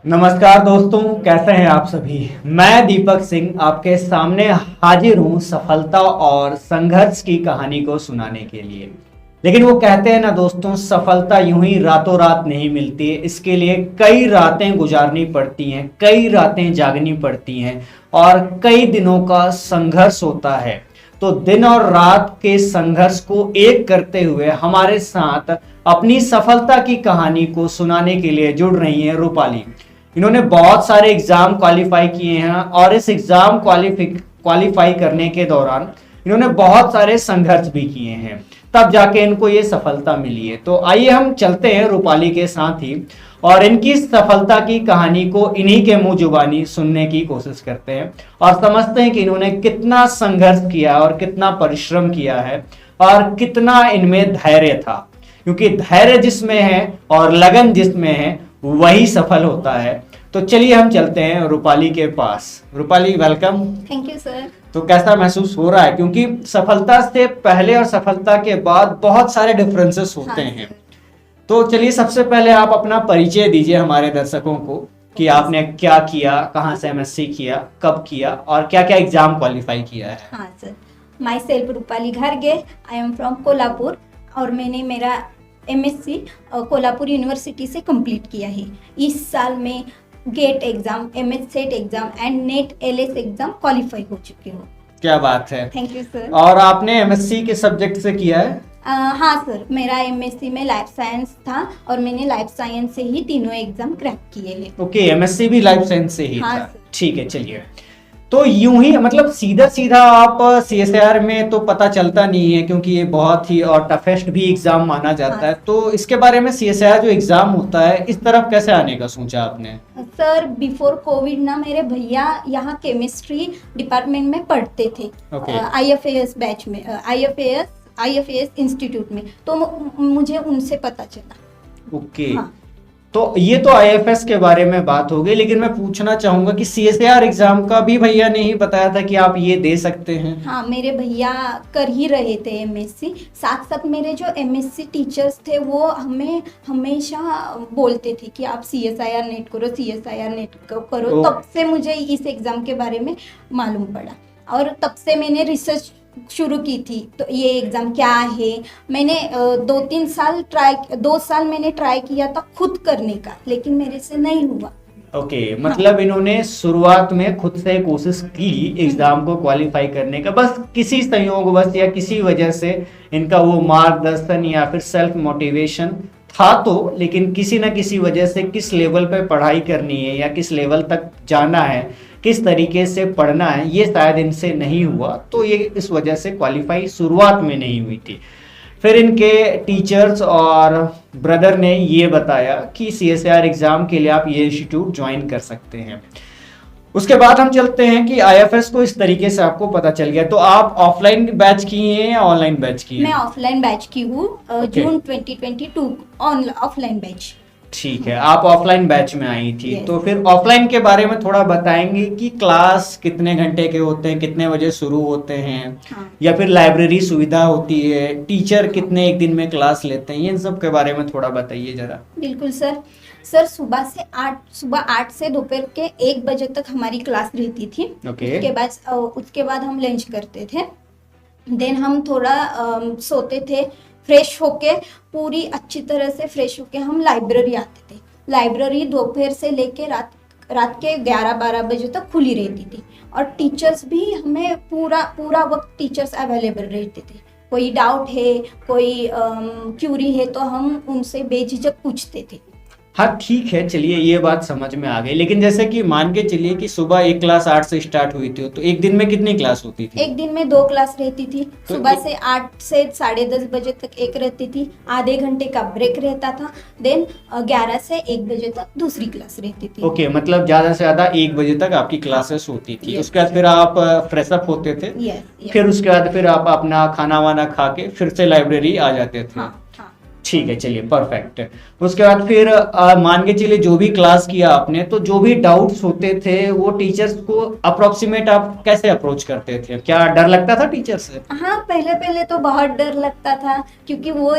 नमस्कार दोस्तों, कैसे हैं आप सभी। मैं दीपक सिंह आपके सामने हाजिर हूं सफलता और संघर्ष की कहानी को सुनाने के लिए। लेकिन वो कहते हैं ना दोस्तों, सफलता यूं ही रातों रात नहीं मिलती है। इसके लिए कई रातें गुजारनी पड़ती हैं, कई रातें जागनी पड़ती हैं और कई दिनों का संघर्ष होता है। तो दिन और रात के संघर्ष को एक करते हुए हमारे साथ अपनी सफलता की कहानी को सुनाने के लिए जुड़ रही हैं रूपाली। इन्होंने बहुत सारे एग्जाम क्वालिफाई किए हैं और इस एग्जाम क्वालिफाई करने के दौरान इन्होंने बहुत सारे संघर्ष भी किए हैं, तब जाके इनको ये सफलता मिली है। तो आइए हम चलते हैं रूपाली के साथ ही और इनकी सफलता की कहानी को इन्हीं के मुंह जुबानी सुनने की कोशिश करते हैं और समझते हैं कि इन्होंने कितना संघर्ष किया और कितना परिश्रम किया है और कितना इनमें धैर्य था। क्योंकि धैर्य जिसमें है और लगन जिसमें है वही सफल होता है। तो चलिए हम चलते हैं रूपाली के पास। Rupali, welcome. Thank you sir. तो कैसा महसूस हो रहा है, क्योंकि सफलता से पहले और सफलता के बाद बहुत सारे डिफरेंसेस होते हैं। तो चलिए सबसे पहले आप अपना परिचय दीजिए हमारे दर्शकों को कि आपने क्या किया, कहाँ से एमएससी किया, कब किया और क्या क्या एग्जाम क्वालिफाई किया है। हाँ सर, माई सेल्फ रूपाली घारगे, आई एम फ्रॉम कोल्हापुर और मैंने मेरा एमएससी कोल्हापुर यूनिवर्सिटी से कंप्लीट किया है। इस साल में GATE exam, MS SET exam and NET LS exam qualify हो चुकी हूँ। क्या बात है। Thank you sir. और आपने एमएससी के सब्जेक्ट से किया है? हाँ सर, मेरा एमएससी में लाइफ साइंस था और मैंने लाइफ साइंस से ही तीनों एग्जाम क्रैक किए हैं। ओके, एमएससी भी लाइफ साइंस से ही हाँ था। सर। ठीक है, चलिए। तो यूं ही मतलब सीधा सीधा आप सीएसआईआर में तो पता चलता नहीं है, क्योंकि ये बहुत ही और टफेस्ट भी एग्जाम माना जाता हाँ। है। तो इसके बारे में सीएसआईआर जो एग्जाम होता है, इस तरफ कैसे आने का सोचा आपने? सर, बिफोर कोविड ना मेरे भैया यहाँ केमिस्ट्री डिपार्टमेंट में पढ़ते थे। Okay. आईएफएएस बैच में, आईएफएएस इंस्टीट्यूट में। तो मुझे उनसे पता चला। ओके। हाँ। तो ये तो आईएफएस के बारे में बात हो गई, लेकिन मैं पूछना चाहूंगा कि सीएसआईआर एग्जाम का भी भैया ने ही बताया था कि आप ये दे सकते हैं? हाँ, मेरे भैया कर ही रहे थे एमएससी। साथ साथ मेरे जो एमएससी टीचर्स थे वो हमें हमेशा बोलते थे कि आप सीएसआईआर नेट करो, सीएसआईआर नेट करो। तब से मुझे इस एग्जाम के बारे में मालूम पड़ा और तब से मैंने रिसर्च शुरू की थी। तो ये एग्ज़ाम क्या है, मैंने 2 साल मैंने ट्राई किया था खुद करने का, लेकिन मेरे से नहीं हुआ। ओके, मतलब इन्होंने शुरुआत में खुद से कोशिश की एग्जाम को क्वालिफाई करने का, बस किसी संयोगवश या किसी वजह से इनका वो मार्गदर्शन या फिर सेल्फ मोटिवेशन था तो, लेकिन किसी ना किसी वजह से किस लेवल पे पढ़ाई करनी है या किस लेवल तक जाना है, किस तरीके से पढ़ना है, ये शायद इनसे नहीं हुआ। तो ये इस वजह से क्वालिफाई शुरुआत में नहीं हुई थी। फिर इनके टीचर्स और ब्रदर ने ये बताया कि सीएसआईआर एग्जाम के लिए आप ये इंस्टीट्यूट ज्वाइन कर सकते हैं। उसके बाद हम चलते हैं कि आईएफएस को इस तरीके से आपको पता चल गया। तो आप ऑफलाइन बैच किए हैं या ऑनलाइन बैच किए हैं? मैं ऑफलाइन बैच की हूँ, जून 2022 ऑफलाइन बैच। ठीक है, आप ऑफलाइन बैच में आई थी। Yes. तो फिर ऑफलाइन के बारे में थोड़ा बताएंगे कि क्लास कितने घंटे के होते हैं, कितने बजे शुरू होते हैं? हाँ। या फिर लाइब्रेरी सुविधा होती है, टीचर कितने एक दिन में क्लास लेते हैं, इन सब के बारे में थोड़ा बताइए जरा। बिल्कुल सर। सुबह 8 से दोपहर के 1 बजे तक हमारी क्लास रहती थी। Okay. उसके बाद हम लंच करते थे। देन हम थोड़ा सोते थे, फ्रेश होके पूरी अच्छी तरह से फ्रेश होके हम लाइब्रेरी आते थे। लाइब्रेरी दोपहर से लेके रात के 11-12 बजे तक खुली रहती थी और टीचर्स भी हमें पूरा वक्त टीचर्स अवेलेबल रहते थे। कोई डाउट है, कोई क्यूरी है तो हम उनसे बेझिझक पूछते थे। हाँ ठीक है, चलिए ये बात समझ में आ गई। लेकिन जैसे कि मान के चलिए कि सुबह एक क्लास 8 से स्टार्ट हुई थी, तो एक दिन में कितनी क्लास होती थी? एक दिन में 2 क्लास रहती थी। तो सुबह से 8 से 10:30 बजे तक एक रहती थी, आधे घंटे का ब्रेक रहता था। देन 11 से 1 बजे तक दूसरी क्लास रहती थी। ओके, मतलब ज्यादा से ज्यादा 1 बजे तक आपकी क्लासेस होती थी। Yes. उसके बाद फिर आप फ्रेश अप होते थे। Yes. फिर उसके बाद फिर आप अपना खाना वाना खा के फिर से लाइब्रेरी आ जाते थे। हाँ। ठीक ठीक है, चलिए परफेक्ट। उसके बाद फिर मान के चलिए जो भी क्लास किया आपने, तो जो भी डाउट्स होते थे वो टीचर्स को अप्रोक्सीमेट आप कैसे अप्रोच करते थे? क्या डर लगता था टीचर से? हाँ, पहले पहले तो बहुत डर लगता था, क्योंकि वो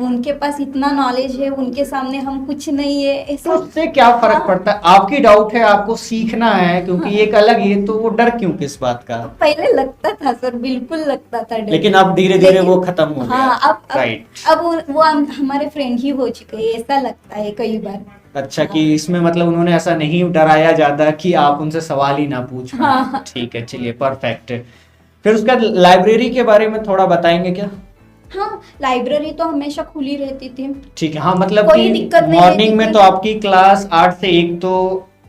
उनके पास इतना नॉलेज है, उनके सामने हम कुछ नहीं है तो ऐसा। उससे क्या फर्क हाँ। पड़ता है? आपकी डाउट है, आपको सीखना है, क्योंकि एक अलग ही, तो वो डर क्यों किस बात का? पहले लगता था सर, बिल्कुल लगता था डर। लेकिन अब धीरे धीरे लेकिन- वो खत्म हो गया। हाँ, अब राइट। अब वो हमारे फ्रेंड ही हो चुके हैं, ऐसा लगता है कई बार। अच्छा, कि इसमें मतलब उन्होंने ऐसा नहीं डराया ज्यादा कि आप उनसे सवाल ही ना पूछ पाएं। हाँ। ठीक है, चलिए परफेक्ट। फिर उसका लाइब्रेरी के बारे में थोड़ा बताएंगे क्या? हाँ, लाइब्रेरी तो हमेशा खुली रहती थी। ठीक है, हाँ मतलब कोई कि दिक्कत नहीं मॉर्निंग रहती में थी। तो आपकी क्लास 8 से 1 तो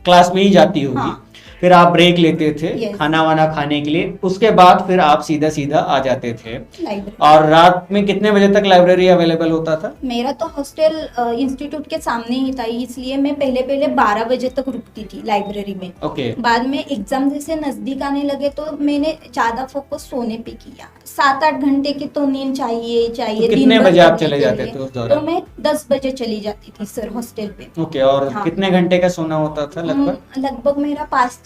क्लास में ही जाती होगी। हाँ। फिर आप ब्रेक लेते थे Yes. खाना वाना खाने के लिए, उसके बाद फिर आप सीधा सीधा आ जाते थे। लाइब्रेरी और रात में कितने बजे तक लाइब्रेरी अवेलेबल होता था? मेरा तो हॉस्टल इंस्टीट्यूट के सामने ही था, इसलिए मैं पहले पहले 12 बजे तक रुकती थी लाइब्रेरी में। ओके। बाद में एग्जाम जैसे नजदीक आने लगे तो मैंने ज्यादा फोकस सोने पे किया। 7-8 घंटे की तो नींद चाहिए चाहिए। तो कितने दिन भर बजे आप पढ़ने चले के जाते लिए। थे उस दौरान? तो मैं 10 बजे चली जाती थी सर हॉस्टल पे। ओके, और हाँ। कितने घंटे का सोना होता था लगभग? लगभग मेरा 5-6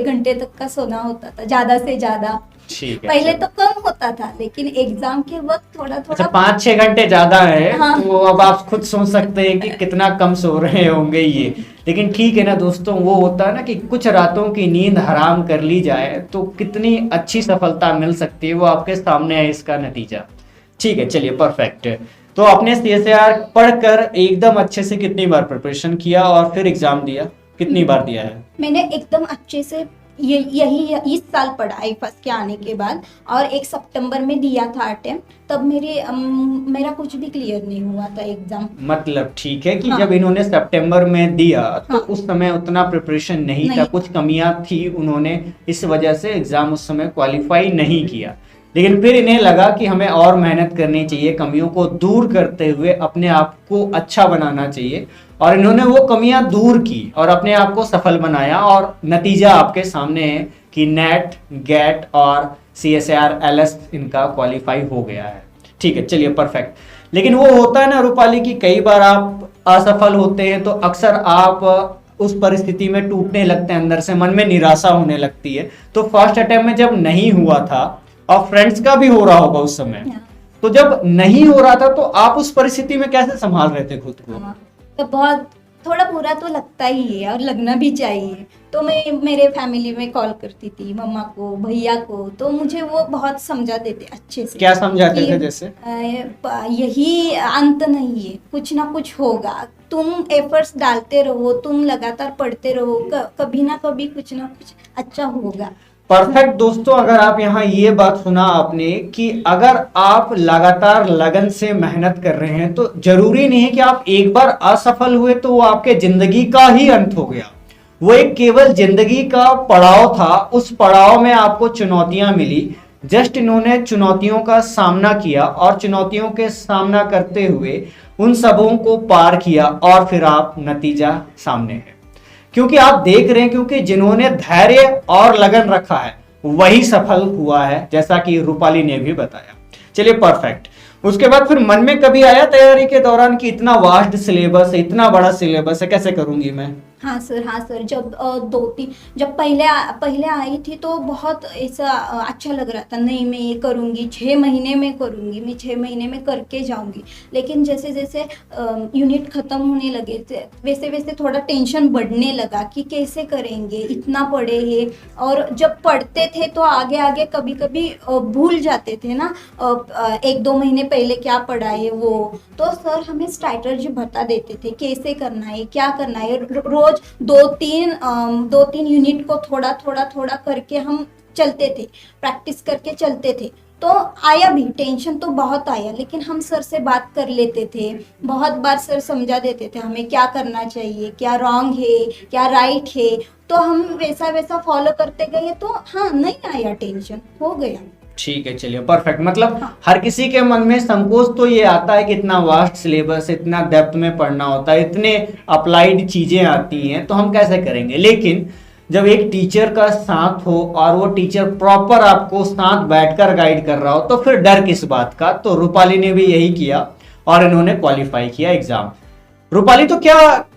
घंटे तक का सोना होता था, ज्यादा से ज्यादा। ठीक है, पहले चलो। तो कम होता था, लेकिन एग्जाम के वक्त थोड़ा अच्छा, थोड़ा 5-6 घंटे ज्यादा है। हाँ। तो अब आप खुद सोच सकते हैं कि कितना कम सो रहे होंगे ये। लेकिन ठीक है ना दोस्तों, वो होता है ना कि कुछ रातों की नींद हराम कर ली जाए तो कितनी अच्छी सफलता मिल सकती है, वो आपके सामने है इसका नतीजा। ठीक है, चलिए परफेक्ट। तो आपने CSIR पढ़कर एकदम अच्छे से कितनी बार प्रिपरेशन किया और फिर एग्जाम दिया? कितनी बार दिया है? मैंने एकदम अच्छे से यही इस साल पढ़ा है फर्स्ट के आने के बाद, और 1 सितंबर में दिया था अटेम्प्ट। तब मेरा कुछ भी क्लियर नहीं हुआ था एग्जाम। मतलब ठीक है कि हाँ। जब इन्होंने सितंबर में दिया तो हाँ। उस समय उतना प्रिपरेशन नहीं था, नहीं। कुछ कमियां थी, उन्होंने इस वजह से एग्जाम उस समय क्वालिफाई नहीं किया। लेकिन फिर इन्हें लगा कि हमें और मेहनत करनी चाहिए, कमियों को दूर करते हुए अपने आप को अच्छा बनाना चाहिए, और इन्होंने वो कमियां दूर की और अपने आप को सफल बनाया। और नतीजा आपके सामने है कि नेट, गेट और CSIR LS इनका क्वालिफाई हो गया है। ठीक है, चलिए परफेक्ट। लेकिन वो होता है ना रूपाली की कई बार आप असफल होते हैं तो अक्सर आप उस परिस्थिति में टूटने लगते हैं, अंदर से मन में निराशा होने लगती है। तो फर्स्ट अटेम्प्ट में जब नहीं हुआ था, और फ्रेंड्स का भी हो रहा होगा उस समय, तो जब नहीं हो रहा था तो आप उस परिस्थिति में कैसे संभाल रहे थे खुद को? हाँ, तो बहुत थोड़ा बुरा तो लगता ही है, और लगना भी चाहिए। तो मैं मेरे फैमिली में कॉल करती थी, मम्मा को, भैया को, तो मुझे वो बहुत समझा देते अच्छे से। क्या समझाते कि, थे जैसे? यही अंत नहीं है, कुछ ना कुछ होगा, तुम एफर्ट्स डालते रहो, तुम लगातार पढ़ते रहो, कभी ना कभी कुछ ना कुछ अच्छा होगा। परफेक्ट दोस्तों, अगर आप यहाँ ये बात सुना आपने कि अगर आप लगातार लगन से मेहनत कर रहे हैं तो जरूरी नहीं है कि आप एक बार असफल हुए तो वो आपके जिंदगी का ही अंत हो गया। वो एक केवल जिंदगी का पड़ाव था, उस पड़ाव में आपको चुनौतियां मिली। जस्ट इन्होंने चुनौतियों का सामना किया और चुनौतियों के सामना करते हुए उन सबों को पार किया, और फिर आप नतीजा सामने है। क्योंकि आप देख रहे हैं, क्योंकि जिन्होंने धैर्य और लगन रखा है वही सफल हुआ है, जैसा कि रूपाली ने भी बताया। चलिए परफेक्ट। उसके बाद फिर मन में कभी आया तैयारी के दौरान कि इतना वास्ट सिलेबस है, इतना बड़ा सिलेबस है, कैसे करूंगी मैं? हाँ सर, जब जब पहले आई थी तो बहुत ऐसा अच्छा लग रहा था, नहीं मैं ये करूँगी, 6 महीने में करूँगी, मैं 6 महीने में करके जाऊँगी। लेकिन जैसे जैसे यूनिट ख़त्म होने लगे थे, वैसे वैसे थोड़ा टेंशन बढ़ने लगा कि कैसे करेंगे, इतना पढ़े हैं। और जब पढ़ते थे तो आगे आगे कभी कभी भूल जाते थे ना, 1-2 महीने पहले क्या पढ़ा है वो। तो सर हमें स्ट्रैटेजी बता देते थे कैसे करना है, क्या करना है। रोज 2-3 यूनिट को थोड़ा करके हम चलते थे, प्रैक्टिस करके चलते थे। तो आया भी, टेंशन तो बहुत आया, लेकिन हम सर से बात कर लेते थे। बहुत बार सर समझा देते थे हमें क्या करना चाहिए, क्या रॉन्ग है, क्या राइट है। तो हम वैसा वैसा फॉलो करते गए, तो हाँ नहीं आया, टेंशन हो गया। ठीक है, चलिए परफेक्ट। मतलब हाँ। हर किसी के मन में संकोच तो ये आता है कि इतना वास्ट सिलेबस, इतना डेप्थ में पढ़ना होता है, इतने अप्लाइड चीजें आती हैं, तो हम कैसे करेंगे। लेकिन जब एक टीचर का साथ हो और वो टीचर प्रॉपर आपको साथ बैठकर गाइड कर रहा हो तो फिर डर किस बात का। तो रूपाली ने भी यही किया और इन्होंने क्वालिफाई किया एग्जाम। रूपाली, तो क्या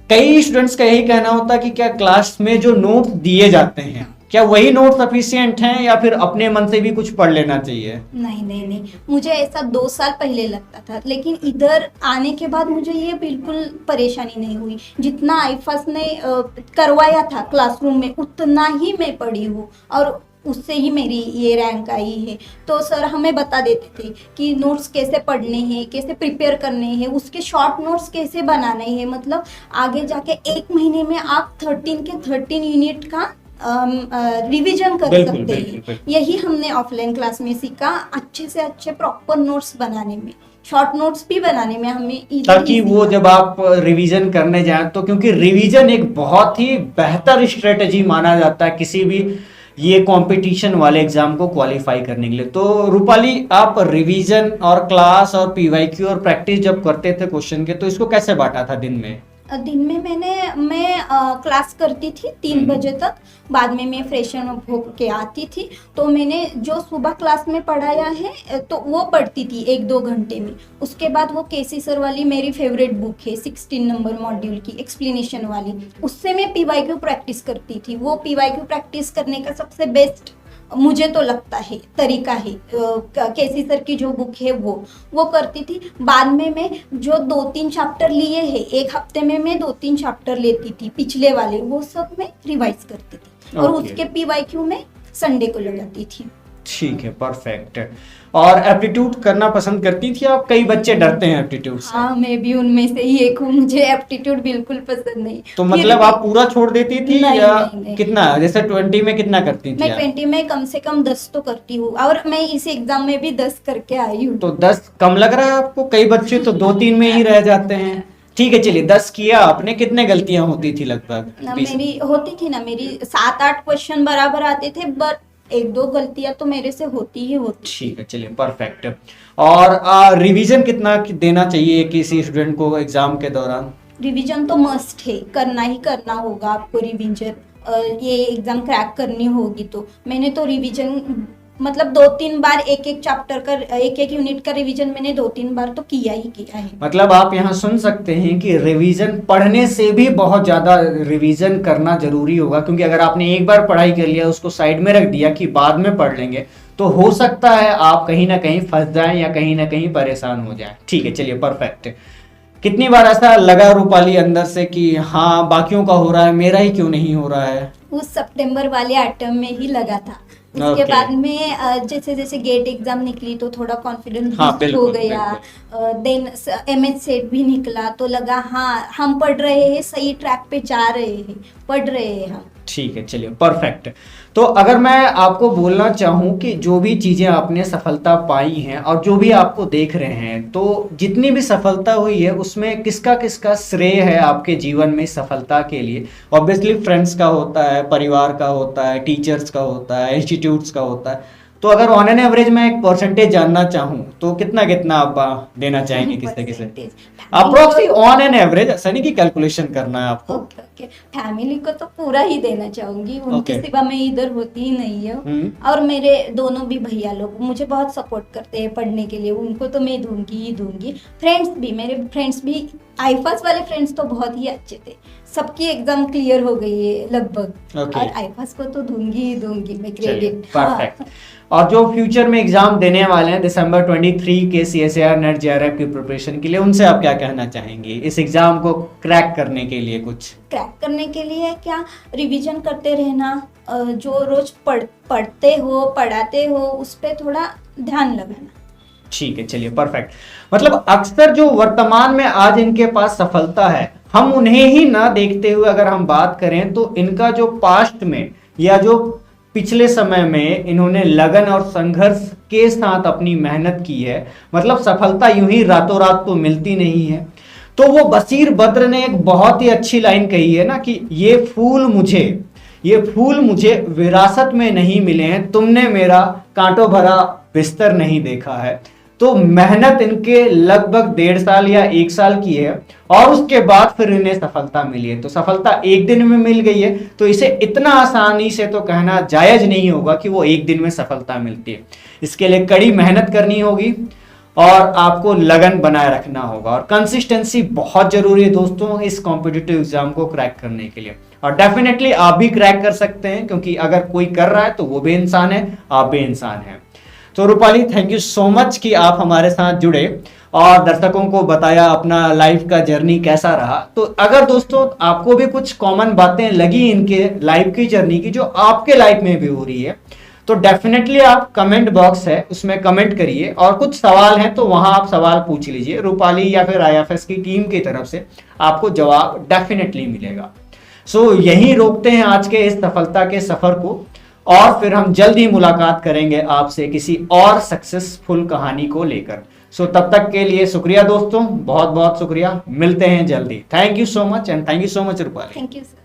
कई स्टूडेंट्स का यही कहना होता है कि क्या क्लास में जो नोट्स दिए जाते हैं क्या वही नोट सफिशिएंट हैं या फिर अपने मन से भी कुछ पढ़ लेना चाहिए? नहीं, मुझे ऐसा 2 साल पहले लगता था, लेकिन इधर आने के बाद मुझे ये बिल्कुल परेशानी नहीं हुई। जितना आईफास ने करवाया था क्लासरूम में उतना ही मैं पढ़ी हूँ और उससे ही मेरी ये रैंक आई है। तो सर हमें बता देते थे कि नोट्स कैसे पढ़ने हैं, कैसे प्रिपेयर करने हैं, उसके शॉर्ट नोट्स कैसे बनाने हैं। मतलब आगे जाके 1 महीने में आप 13 के 13 यूनिट का रिवीजन कर सकते हैं। यही हमने ऑफलाइन क्लास में सीखा, अच्छे से अच्छे प्रॉपर नोट्स बनाने में, शॉर्ट नोट्स भी बनाने में हमें ताकि वो जब आप रिवीजन करने जाएं तो, क्योंकि रिवीजन एक बहुत ही बेहतर स्ट्रेटजी माना जाता है किसी भी ये कंपटीशन वाले एग्जाम को क्वालिफाई करने के लिए। तो रूपाली, आप रिवीजन और क्लास और पीवाईक्यू और प्रैक्टिस जब करते थे क्वेश्चन के, तो इसको कैसे बांटा था दिन में? दिन में मैं क्लास करती थी 3 बजे तक, बाद में मैं फ्रेशन अप होके आती थी। तो मैंने जो सुबह क्लास में पढ़ाया है तो वो पढ़ती थी 1-2 घंटे में। उसके बाद वो केसी सर वाली मेरी फेवरेट बुक है 16 नंबर मॉड्यूल की एक्सप्लेनेशन वाली, उससे मैं पीवाईक्यू प्रैक्टिस करती थी। वो पीवाईक्यू प्रैक्टिस करने का सबसे बेस्ट मुझे तो लगता है तरीका है केसी सर की जो बुक है वो करती थी। बाद में मैं जो 2-3 चैप्टर लिए हैं, 1 हफ्ते में मैं 2-3 चैप्टर लेती थी पिछले वाले, वो सब मैं रिवाइज करती थी और उसके पीवाईक्यू में संडे को लगाती थी। ठीक है, परफेक्ट। और एप्टीट्यूड करना पसंद करती थी आप? कई बच्चे डरते हैं एप्टीट्यूड से। हाँ, मैं भी उनमें से ही एक हूँ, मुझे एप्टीट्यूड बिल्कुल पसंद नहीं। तो मतलब आप पूरा छोड़ देती थी नहीं, या नहीं। कितना, जैसे 20 में कितना करती थी मैं आप? 20 में कम से कम 10 तो करती हूँ और मैं इस एग्जाम में भी 10 करके आई हूँ। तो 10 कम लग रहा है आपको? कई बच्चे तो 2-3 में ही रह जाते हैं। ठीक है, चलिए 10 किया आपने, कितने गलतियां होती थी लगभग? मेरी होती थी ना, मेरी 7-8 क्वेश्चन बराबर आते थे, बट 1-2 गलतियां तो मेरे से होती ही होती। ठीक है, चलिए परफेक्ट। और रिवीजन कितना देना चाहिए किसी स्टूडेंट को एग्जाम के दौरान? रिवीजन तो मस्ट है, करना ही करना होगा आपको रिवीजन। ये एग्जाम क्रैक करनी होगी तो मैंने तो रिवीजन मतलब 2-3 बार एक चैप्टर का, एक यूनिट का रिवीजन मैंने 2-3 बार तो किया ही किया है। मतलब आप यहाँ सुन सकते हैं कि रिवीजन पढ़ने से भी बहुत ज्यादा रिवीजन करना जरूरी होगा, क्योंकि अगर आपने एक बार पढ़ाई कर लिया, उसको साइड में रख दिया कि बाद में पढ़ लेंगे, तो हो सकता है आप कहीं ना कहीं फंस जाएं या कहीं ना कहीं परेशान हो जाएं। ठीक है, चलिए परफेक्ट। कितनी बार ऐसा लगा रूपाली अंदर से कि हाँ बाकियों का हो रहा है, मेरा ही क्यों नहीं हो रहा है? उस सितंबर वाले आइटम में ही लगा था। उसके बाद में जैसे जैसे गेट एग्जाम निकली तो थोड़ा कॉन्फिडेंस हो गया। देन एमएच सेट भी निकला तो लगा हाँ हम पढ़ रहे हैं, सही ट्रैक पे जा रहे हैं, पढ़ रहे हैं हम। ठीक है, चलिए परफेक्ट। तो अगर मैं आपको बोलना चाहूँ कि जो भी चीज़ें आपने सफलता पाई हैं और जो भी आपको देख रहे हैं, तो जितनी भी सफलता हुई है उसमें किसका किसका श्रेय है आपके जीवन में सफलता के लिए? ऑब्वियसली फ्रेंड्स का होता है, परिवार का होता है, टीचर्स का होता है, इंस्टीट्यूट्स का होता है। तो अगर ऑन एन एवरेज मैं एक परसेंटेज जानना चाहूँ तो कितना कितना आप देना चाहेंगे किससे किससे? अप्रोक्सी ऑन एन एवरेज, ऐसा नहीं कि कैलकुलेशन करना है आपको। ओके, फैमिली को तो पूरा ही देना चाहूंगी, उनके सिवा मैं इधर होती ही नहीं हूँ। और मेरे दोनों भी भैया लोग मुझे बहुत सपोर्ट करते हैं पढ़ने के लिए, उनको तो मैं दूंगी ही दूंगी। फ्रेंड्स भी, मेरे फ्रेंड्स भी, आईफास वाले फ्रेंड्स तो बहुत ही अच्छे थे, सबकी एग्जाम क्लियर हो गई है लगभग। और आईफास को तो दूंगी ही दूंगी मैं क्रेडिट। परफेक्ट। और जो फ्यूचर में एग्जाम देने वाले हैं दिसंबर 23 के CSIR नेट JRF की प्रिपरेशन के लिए, उनसे आप क्या कहना चाहेंगे इस एग्जाम को क्रैक करने के लिए? कुछ क्रैक करने के लिए क्या, रिवीजन करते रहना, जो रोज पढ़ते हो पढ़ाते हो उस पर थोड़ा ध्यान लगाना। ठीक है, चलिए परफेक्ट। मतलब अक्सर जो वर्तमान में आज इनके पास सफलता है, हम उन्हें ही ना देखते हुए अगर हम बात करें तो इनका जो पास्ट में या जो पिछले समय में इन्होंने लगन और संघर्ष के साथ अपनी मेहनत की है, मतलब सफलता यूं ही रातों रात तो मिलती नहीं है। तो वो बशीर बद्र ने एक बहुत ही अच्छी लाइन कही है ना कि ये फूल मुझे विरासत में नहीं मिले हैं, तुमने मेरा कांटों भरा बिस्तर नहीं देखा है। तो मेहनत इनके लगभग 1.5 साल या 1 साल की है और उसके बाद फिर इन्हें सफलता मिली है। तो सफलता एक दिन में मिल गई है, तो इसे इतना आसानी से तो कहना जायज नहीं होगा कि वो एक दिन में सफलता मिलती है। इसके लिए कड़ी मेहनत करनी होगी और आपको लगन बनाए रखना होगा और कंसिस्टेंसी बहुत जरूरी है दोस्तों इस कॉम्पिटिटिव एग्जाम को क्रैक करने के लिए। और डेफिनेटली आप भी क्रैक कर सकते हैं, क्योंकि अगर कोई कर रहा है तो वो भी इंसान है, आप भी इंसान हैं। तो Rupali, thank you so much कि आप हमारे साथ जुड़े और दर्शकों को बताया अपना लाइफ का जर्नी कैसा रहा। तो अगर दोस्तों आपको भी कुछ कॉमन बातें लगी इनके लाइफ की जर्नी की जो आपके लाइफ में भी हो रही है, तो डेफिनेटली आप कमेंट बॉक्स है उसमें कमेंट करिए, और कुछ सवाल हैं तो वहां आप सवाल पूछ लीजिए, रूपाली या फिर IFS की टीम की तरफ से आपको जवाब डेफिनेटली मिलेगा। सो यहीं रोकते हैं आज के इस सफलता के सफर को, और फिर हम जल्द ही मुलाकात करेंगे आपसे किसी और सक्सेसफुल कहानी को लेकर। सो तब तक के लिए शुक्रिया दोस्तों, बहुत बहुत शुक्रिया, मिलते हैं जल्दी। Thank you so much and thank you so much Rupali. Thank you sir.